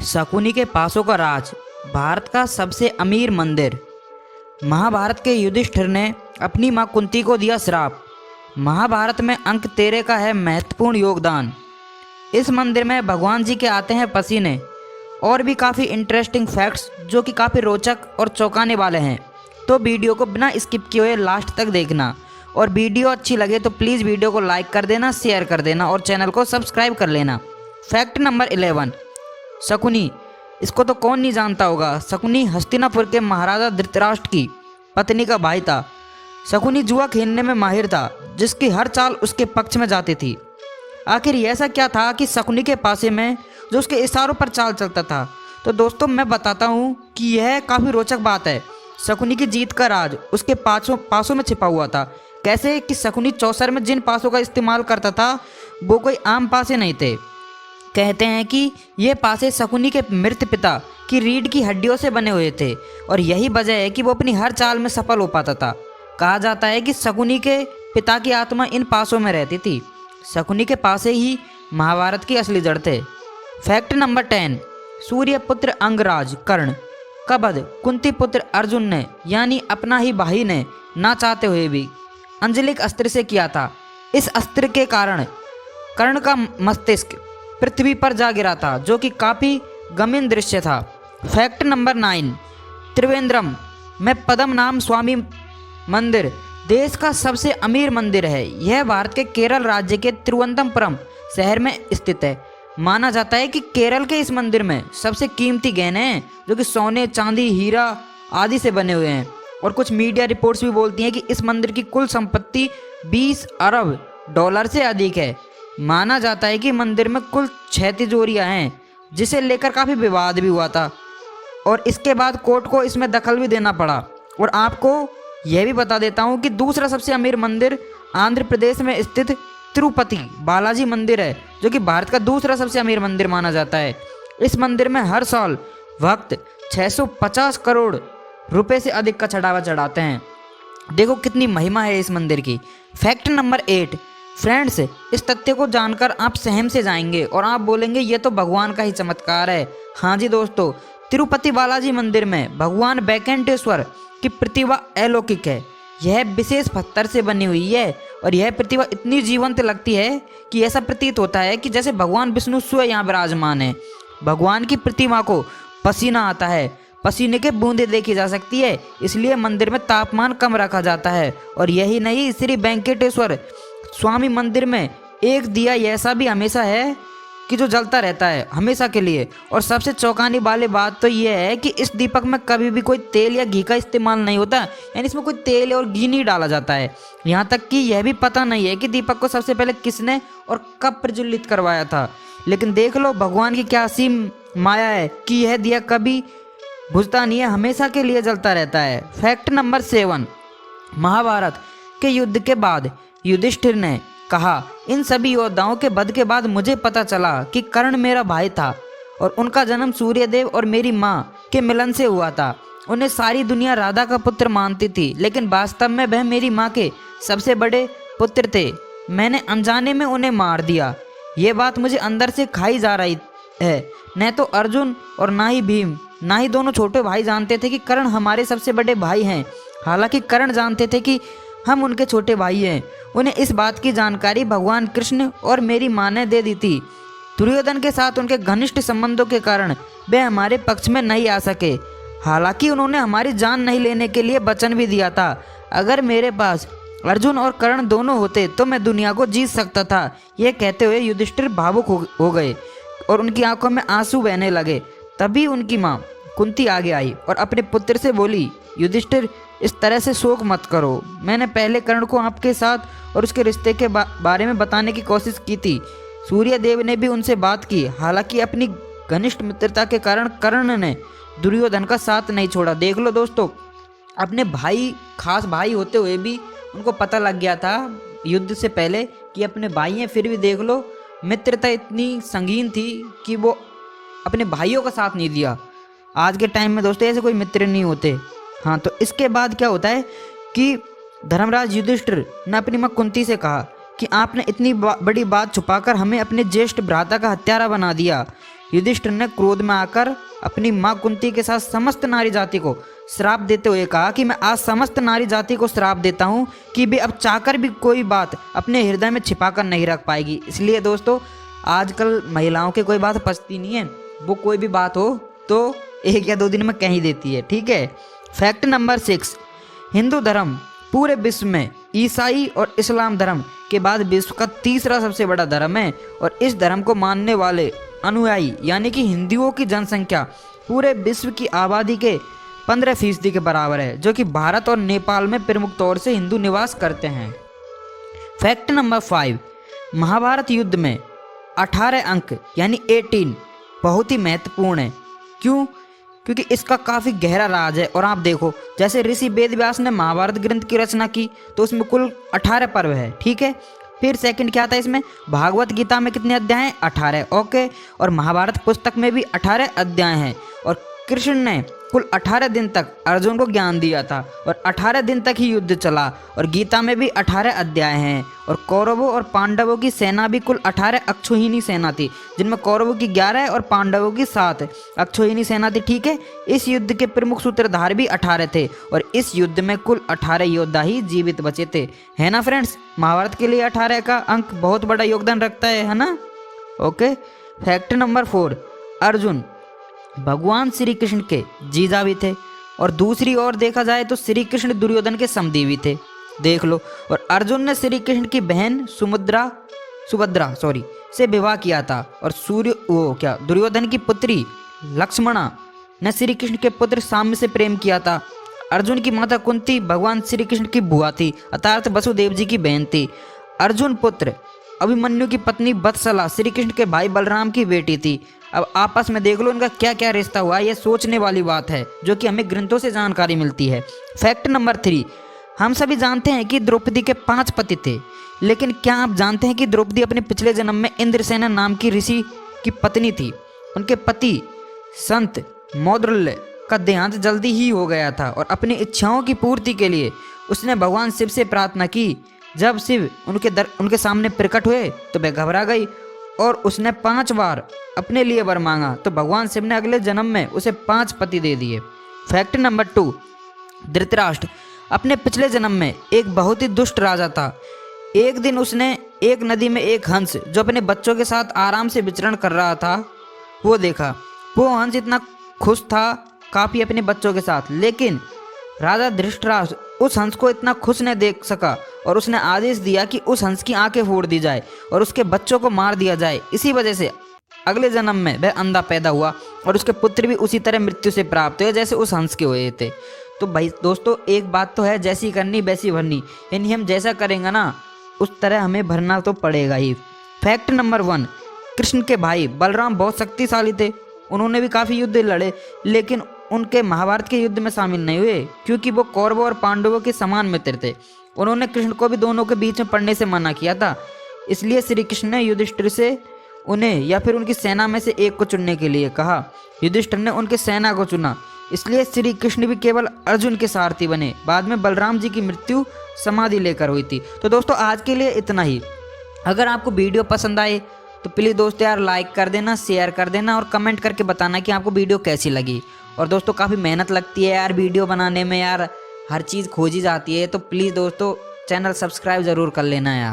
शकुनी के पासों का राज, भारत का सबसे अमीर मंदिर। महाभारत के युधिष्ठिर ने अपनी मां कुंती को दिया श्राप। महाभारत में अंक 13 का है महत्वपूर्ण योगदान। इस मंदिर में भगवान जी के आते हैं पसीने। और भी काफ़ी इंटरेस्टिंग फैक्ट्स जो कि काफ़ी रोचक और चौंकाने वाले हैं, तो वीडियो को बिना स्किप किए हुए लास्ट तक देखना। और वीडियो अच्छी लगे तो प्लीज़ वीडियो को लाइक कर देना, शेयर कर देना और चैनल को सब्सक्राइब कर लेना। Fact number 11, Shakuni. इसको तो कौन नहीं जानता होगा। शकुनी हस्तिनापुर के महाराजा धृतराष्ट्र की पत्नी का भाई था। शकुनी जुआ खेलने में माहिर था, जिसकी हर चाल उसके पक्ष में जाती थी। आखिर ऐसा क्या था कि शकुनी के पासे में जो उसके इशारों पर चाल चलता था। तो दोस्तों मैं बताता हूँ कि यह काफ़ी रोचक बात है। शकुनी की जीत का राज उसके पासों में छिपा हुआ था। कैसे कि शकुनी चौसर में जिन पासों का इस्तेमाल करता था वो कोई आम पासे नहीं थे। कहते हैं कि ये पासे शकुनी के मृत पिता की रीढ़ की हड्डियों से बने हुए थे और यही वजह है कि वो अपनी हर चाल में सफल हो पाता था। कहा जाता है कि शकुनी के पिता की आत्मा इन पासों में रहती थी। शकुनी के पासे ही महाभारत की असली जड़ थे। फैक्ट नंबर 10, सूर्यपुत्र अंगराज कर्ण का वध कुंती पुत्र अर्जुन ने, यानी अपना ही भाई ने, ना चाहते हुए भी अंजलिक अस्त्र से किया था। इस अस्त्र के कारण कर्ण का मस्तिष्क पृथ्वी पर जा गिरा था, जो कि काफ़ी गमीन दृश्य था। फैक्ट नंबर 9, त्रिवेंद्रम में पद्मनाभ स्वामी मंदिर देश का सबसे अमीर मंदिर है। यह भारत के केरल राज्य के तिरुवनंतपुरम शहर में स्थित है। माना जाता है कि केरल के इस मंदिर में सबसे कीमती गहने हैं, जो कि सोने, चांदी, हीरा आदि से बने हुए हैं। और कुछ मीडिया रिपोर्ट्स भी बोलती हैं कि इस मंदिर की कुल संपत्ति 20 अरब डॉलर से अधिक है। माना जाता है कि मंदिर में कुल 6 तिजोरियां हैं, जिसे लेकर काफ़ी विवाद भी हुआ था और इसके बाद कोर्ट को इसमें दखल भी देना पड़ा। और आपको यह भी बता देता हूँ कि दूसरा सबसे अमीर मंदिर आंध्र प्रदेश में स्थित तिरुपति बालाजी मंदिर है, जो कि भारत का दूसरा सबसे अमीर मंदिर माना जाता है। इस मंदिर में हर साल भक्त 650 करोड़ रुपए से अधिक का चढ़ावा चढ़ाते हैं। देखो कितनी महिमा है इस मंदिर की। फैक्ट नंबर 8, फ्रेंड्स, इस तथ्य को जानकर आप सहम से जाएंगे और आप बोलेंगे ये तो भगवान का ही चमत्कार है। हाँ जी दोस्तों, तिरुपति बालाजी मंदिर में भगवान वैकुंठेश्वर की प्रतिमा अलौकिक है। यह विशेष पत्थर से बनी हुई है और यह प्रतिमा इतनी जीवंत लगती है कि ऐसा प्रतीत होता है कि जैसे भगवान विष्णु स्वयं यहाँ विराजमान है। भगवान की प्रतिमा को पसीना आता है, पसीने के बूंदे देखी जा सकती है, इसलिए मंदिर में तापमान कम रखा जाता है। और यही नहीं, श्री वेंकटेश्वर स्वामी मंदिर में एक दिया ऐसा भी हमेशा है कि जो जलता रहता है हमेशा के लिए। और सबसे चौंकाने वाली बात तो यह है कि इस दीपक में कभी भी कोई तेल या घी का इस्तेमाल नहीं होता, यानी इसमें कोई तेल और घी नहीं डाला जाता है। यहाँ तक कि यह भी पता नहीं है कि दीपक को सबसे पहले किसने और कब प्रज्वलित करवाया था। लेकिन देख लो भगवान की क्या असीम माया है कि यह दिया कभी बुझता नहीं है, हमेशा के लिए जलता रहता है। फैक्ट नंबर 7, महाभारत के युद्ध के बाद युधिष्ठिर ने कहा, इन सभी योद्धाओं के वध के बाद मुझे पता चला कि कर्ण मेरा भाई था और उनका जन्म सूर्यदेव और मेरी माँ के मिलन से हुआ था। उन्हें सारी दुनिया राधा का पुत्र मानती थी, लेकिन वास्तव में वह मेरी माँ के सबसे बड़े पुत्र थे। मैंने अनजाने में उन्हें मार दिया। ये बात मुझे अंदर से खाई जा रही है। न तो अर्जुन और ना ही भीम, ना ही दोनों छोटे भाई जानते थे कि कर्ण हमारे सबसे बड़े भाई हैं। हालांकि कर्ण जानते थे कि हम उनके छोटे भाई हैं। उन्हें इस बात की जानकारी भगवान कृष्ण और मेरी माँ ने दे दी थी। दुर्योधन के साथ उनके घनिष्ठ संबंधों के कारण वे हमारे पक्ष में नहीं आ सके। हालांकि उन्होंने हमारी जान नहीं लेने के लिए वचन भी दिया था। अगर मेरे पास अर्जुन और कर्ण दोनों होते तो मैं दुनिया को जीत सकता था। यह कहते हुए युधिष्ठिर भावुक हो गए और उनकी आंखों में आंसू बहने लगे। तभी उनकी माँ कुंती आगे आई और अपने पुत्र से बोली, युधिष्ठिर, इस तरह से शोक मत करो। मैंने पहले कर्ण को आपके साथ और उसके रिश्ते के बारे में बताने की कोशिश की थी। सूर्यदेव ने भी उनसे बात की। हालांकि अपनी घनिष्ठ मित्रता के कारण कर्ण ने दुर्योधन का साथ नहीं छोड़ा। देख लो दोस्तों, अपने भाई, खास भाई होते हुए भी उनको पता लग गया था युद्ध से पहले कि अपने भाई हैं, फिर भी देख लो मित्रता इतनी संगीन थी कि वो अपने भाइयों का साथ नहीं दिया। आज के टाइम में दोस्तों ऐसे कोई मित्र नहीं होते। हाँ, तो इसके बाद क्या होता है कि धर्मराज युधिष्ठिर ने अपनी माँ कुंती से कहा कि आपने इतनी बड़ी बात छुपाकर हमें अपने ज्येष्ठ भ्राता का हत्यारा बना दिया। युधिष्ठिर ने क्रोध में आकर अपनी माँ कुंती के साथ समस्त नारी जाति को श्राप देते हुए कहा कि मैं आज समस्त नारी जाति को श्राप देता हूँ कि वे अब चाहकर भी कोई बात अपने हृदय में छिपाकर नहीं रख पाएगी। इसलिए दोस्तों आजकल महिलाओं की कोई बात पचती नहीं है, वो कोई भी बात हो तो 1 या 2 दिन में कह ही देती है। ठीक है। फैक्ट नंबर 6, हिंदू धर्म पूरे विश्व में ईसाई और इस्लाम धर्म के बाद विश्व का तीसरा सबसे बड़ा धर्म है और इस धर्म को मानने वाले अनुयायी यानी कि हिंदुओं की जनसंख्या पूरे विश्व की आबादी के 15% के बराबर है, जो कि भारत और नेपाल में प्रमुख तौर से हिंदू निवास करते हैं। फैक्ट नंबर 5, महाभारत युद्ध में 18 अंक यानी 18 बहुत ही महत्वपूर्ण है। क्यों? क्योंकि इसका काफ़ी गहरा राज है। और आप देखो, जैसे ऋषि वेद व्यास ने महाभारत ग्रंथ की रचना की तो उसमें कुल 18 पर्व है। ठीक है। फिर सेकंड क्या था इसमें, भागवत गीता में कितने अध्याय हैं? 18। ओके। और महाभारत पुस्तक में भी 18 अध्याय हैं और कृष्ण ने कुल 18 दिन तक अर्जुन को ज्ञान दिया था और 18 दिन तक ही युद्ध चला। और गीता में भी 18 अध्याय हैं। और कौरवों और पांडवों की सेना भी कुल 18 अक्षौहिणी सेना थी, जिनमें कौरवों की 11 और पांडवों की 7 अक्षौहिणी सेना थी। ठीक है। इस युद्ध के प्रमुख सूत्रधार भी 18 थे और इस युद्ध में कुल 18 योद्धा ही जीवित बचे थे। है ना फ्रेंड्स, महाभारत के लिए 18 का अंक बहुत बड़ा योगदान रखता है ना। ओके। फैक्ट नंबर 4, अर्जुन भगवान श्री कृष्ण के जीजा भी थे और दूसरी ओर देखा जाए तो श्री कृष्ण दुर्योधन के समधी थे। देख लो। और अर्जुन ने श्री कृष्ण की बहन सुभद्रा से विवाह किया था और दुर्योधन की पुत्री लक्ष्मणा ने श्री कृष्ण के पुत्र साम्य से प्रेम किया था। अर्जुन की माता कुंती भगवान श्री कृष्ण की बुआ थी, अर्थात वसुदेव जी की बहन थी। अर्जुन पुत्र अभिमन्यु की पत्नी वत्सला श्री कृष्ण के भाई बलराम की बेटी थी। अब आपस में देख लो इनका क्या क्या रिश्ता हुआ, यह सोचने वाली बात है जो कि हमें ग्रंथों से जानकारी मिलती है। फैक्ट नंबर 3, हम सभी जानते हैं कि द्रौपदी के 5 पति थे, लेकिन क्या आप जानते हैं कि द्रौपदी अपने पिछले जन्म में इंद्रसेना नाम की ऋषि की पत्नी थी। उनके पति संत मौद्गल्य का देहांत जल्दी ही हो गया था और अपनी इच्छाओं की पूर्ति के लिए उसने भगवान शिव से प्रार्थना की। जब शिव उनके सामने प्रकट हुए तो वह घबरा गई और उसने 5 बार अपने लिए वर मांगा तो भगवान शिव ने अगले जन्म में उसे 5 पति दे दिए। फैक्ट नंबर 2, धृतराष्ट्र अपने पिछले जन्म में एक बहुत ही दुष्ट राजा था। एक दिन उसने एक नदी में एक हंस जो अपने बच्चों के साथ आराम से विचरण कर रहा था वो देखा। वो हंस इतना खुश था काफ़ी अपने बच्चों के साथ, लेकिन राजा धृतराष्ट्र उस हंस को इतना खुश नहीं देख सका और उसने आदेश दिया कि उस हंस की आंखें फोड़ दी जाए और उसके बच्चों को मार दिया जाए। इसी वजह से अगले जन्म में वह अंधा पैदा हुआ और उसके पुत्र भी उसी तरह मृत्यु से प्राप्त हुए जैसे उस हंस के हुए थे। तो भाई दोस्तों एक बात तो है, जैसी करनी वैसी भरनी, यानी हम जैसा करेंगे ना उस तरह हमें भरना तो पड़ेगा ही। फैक्ट नंबर 1, कृष्ण के भाई बलराम बहुत शक्तिशाली थे। उन्होंने भी काफ़ी युद्ध लड़े, लेकिन उनके महाभारत के युद्ध में शामिल नहीं हुए क्योंकि वो कौरवों और पांडवों के समान मित्र थे। उन्होंने कृष्ण को भी दोनों के बीच में पड़ने से मना किया था। इसलिए श्री कृष्ण ने युधिष्ठिर से उन्हें या फिर उनकी सेना में से एक को चुनने के लिए कहा। युधिष्ठिर ने उनकी सेना को चुना, इसलिए श्री कृष्ण भी केवल अर्जुन के सारथी बने। बाद में बलराम जी की मृत्यु समाधि लेकर हुई थी। तो दोस्तों आज के लिए इतना ही। अगर आपको वीडियो पसंद आए तो प्लीज़ दोस्तों यार लाइक कर देना, शेयर कर देना और कमेंट करके बताना कि आपको वीडियो कैसी लगी। और दोस्तों काफ़ी मेहनत लगती है यार वीडियो बनाने में, यार हर चीज़ खोजी जाती है, तो प्लीज़ दोस्तों चैनल सब्सक्राइब ज़रूर कर लेना यार।